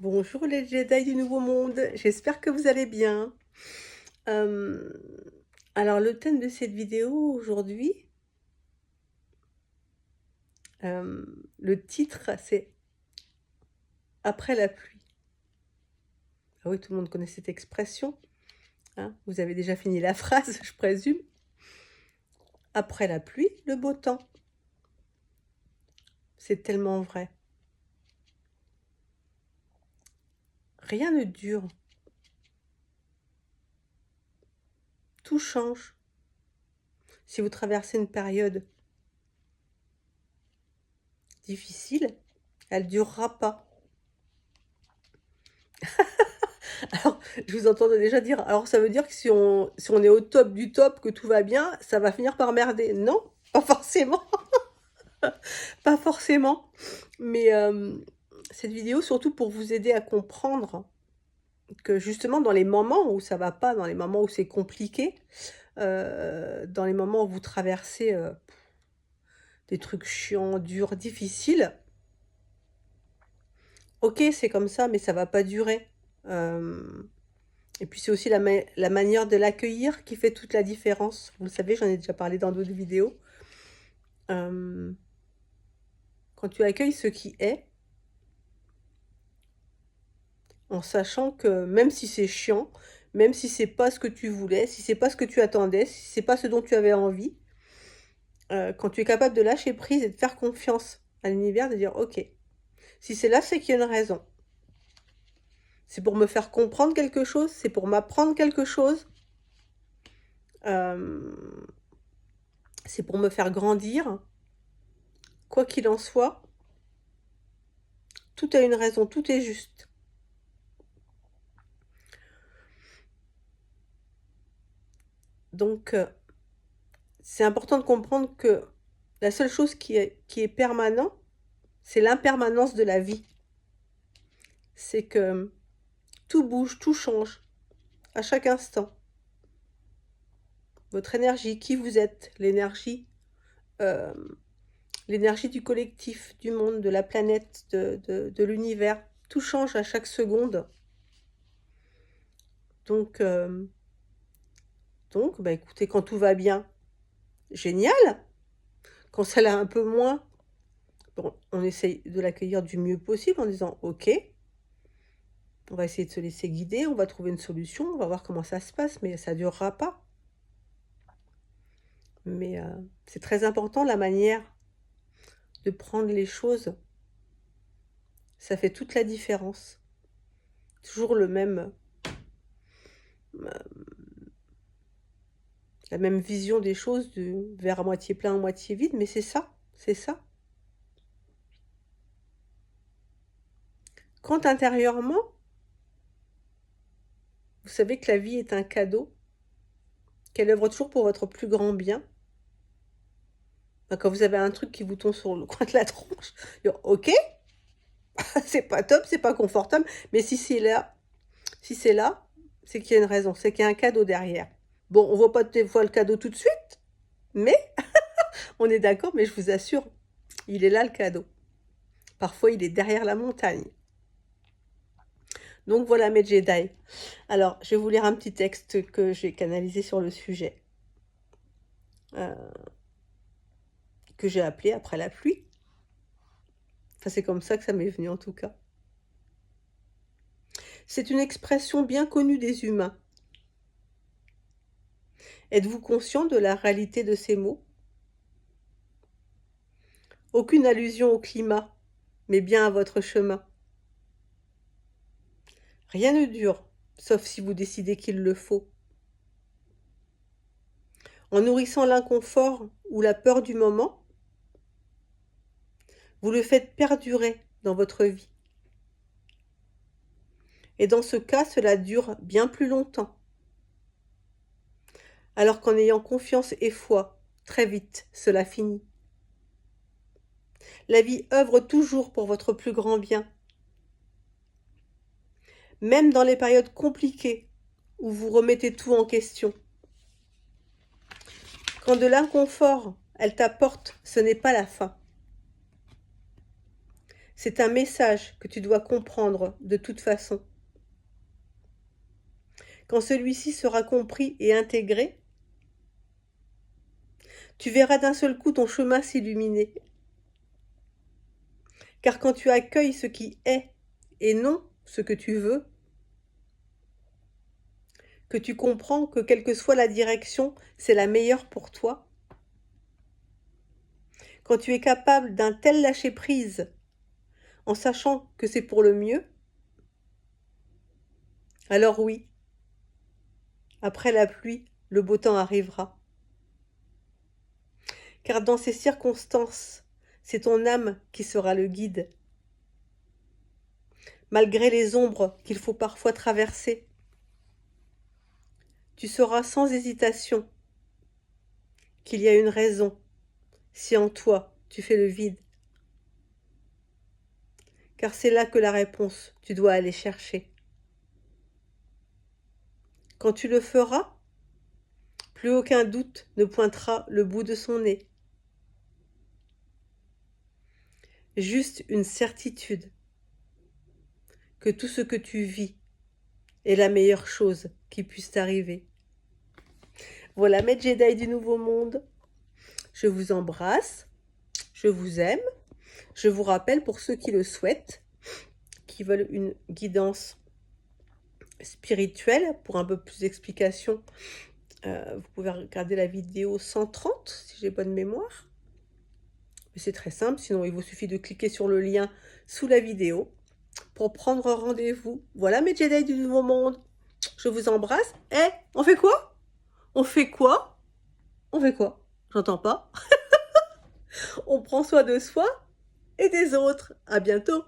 Bonjour les Jedi du Nouveau Monde, j'espère que vous allez bien. Hem, alors le thème de cette vidéo aujourd'hui, le titre c'est «Après la pluie». Ah oui, tout le monde connaît cette expression, hein? Vous avez déjà fini la phrase, je présume. Après la pluie, le beau temps. C'est tellement vrai. Rien ne dure, tout change. Si vous traversez une période difficile, elle durera pas. Alors, je vous entends déjà dire: «Alors ça veut dire que si on est au top du top, que tout va bien, ça va finir par merder». Non, pas forcément, pas forcément. Mais, cette vidéo surtout pour vous aider à comprendre que justement dans les moments où ça va pas, dans les moments où c'est compliqué, dans les moments où vous traversez, des trucs chiants, durs, difficiles, OK, c'est comme ça, mais ça va pas durer. Hem Et puis c'est aussi la manière de l'accueillir qui fait toute la différence. Vous le savez, j'en ai déjà parlé dans d'autres vidéos. Hem, Quand tu accueilles ce qui est, en sachant que même si c'est chiant, même si c'est pas ce que tu voulais, si c'est pas ce que tu attendais, si c'est pas ce dont tu avais envie, quand tu es capable de lâcher prise et de faire confiance à l'univers, de dire: «OK, si c'est là, c'est qu'il y a une raison. C'est pour me faire comprendre quelque chose, c'est pour m'apprendre quelque chose, hem, c'est pour me faire grandir. Quoi qu'il en soit, tout a une raison, tout est juste». Donc, c'est important de comprendre que la seule chose qui est permanent, c'est l'impermanence de la vie. C'est que tout bouge, tout change à chaque instant. Votre énergie, qui vous êtes, hem, l'énergie du collectif, du monde, de la planète, de l'univers, tout change à chaque seconde. Donc, bah, écoutez, quand tout va bien, génial! Quand ça l'est un peu moins, bon, on essaye de l'accueillir du mieux possible en disant: «OK». On va essayer de se laisser guider, on va trouver une solution, on va voir comment ça se passe, mais ça durera pas. Mais, c'est très important la manière de prendre les choses, ça fait toute la différence. Toujours heu, la même vision des choses, du verre à moitié plein, à moitié vide, mais c'est ça, c'est ça. Quand intérieurement, vous savez que la vie est un cadeau, qu'elle œuvre toujours pour votre plus grand bien, bah, quand vous avez un truc qui vous tombe sur le coin de la tronche, dire: «OK, c'est pas top, c'est pas confortable, mais si c'est là, c'est qu'il y a une raison, c'est qu'il y a un cadeau derrière. Bon, on voit pas des fois le cadeau tout de suite, mais on est d'accord, mais je vous assure, il est là le cadeau. Parfois, il est derrière la montagne. Donc voilà mes Jedi. Alors, je vais vous lire un petit texte que j'ai canalisé sur le sujet, heu, que j'ai appelé «Après la pluie». Enfin, c'est comme ça que ça m'est venu en tout cas. C'est une expression bien connue des humains. Êtes-vous conscient de la réalité de ces mots? Aucune allusion au climat, mais bien à votre chemin. Rien ne dure, sauf si vous décidez qu'il le faut. En nourrissant l'inconfort ou la peur du moment, vous le faites perdurer dans votre vie. Et dans ce cas, cela dure bien plus longtemps. Alors qu'en ayant confiance et foi, très vite, cela finit. La vie œuvre toujours pour votre plus grand bien. Même dans les périodes compliquées où vous remettez tout en question. Quand de l'inconfort, elle t'apporte, ce n'est pas la fin. C'est un message que tu dois comprendre de toute façon. Quand celui-ci sera compris et intégré, tu verras d'un seul coup ton chemin s'illuminer. Car quand tu accueilles ce qui est et non ce que tu veux, que tu comprends que quelle que soit la direction, c'est la meilleure pour toi, quand tu es capable d'un tel lâcher-prise en sachant que c'est pour le mieux, alors oui, après la pluie, le beau temps arrivera. Car dans ces circonstances, c'est ton âme qui sera le guide. Malgré les ombres qu'il faut parfois traverser, tu sauras sans hésitation qu'il y a une raison si en toi tu fais le vide. Car c'est là que la réponse, tu dois aller chercher. Quand tu le feras, plus aucun doute ne pointera le bout de son nez. Juste une certitude que tout ce que tu vis est la meilleure chose qui puisse t'arriver. Voilà mes Jedi du Nouveau Monde. Je vous embrasse, je vous aime. Je vous rappelle, pour ceux qui le souhaitent, qui veulent une guidance spirituelle, pour un peu plus d'explications, vous pouvez regarder la vidéo 130, si j'ai bonne mémoire. Mais c'est très simple, sinon il vous suffit de cliquer sur le lien sous la vidéo pour prendre rendez-vous. Voilà mes Jedi du Nouveau Monde. Je vous embrasse. Et on fait quoi? On fait quoi? On fait quoi? J'entends pas. On prend soin de soi et des autres. À bientôt.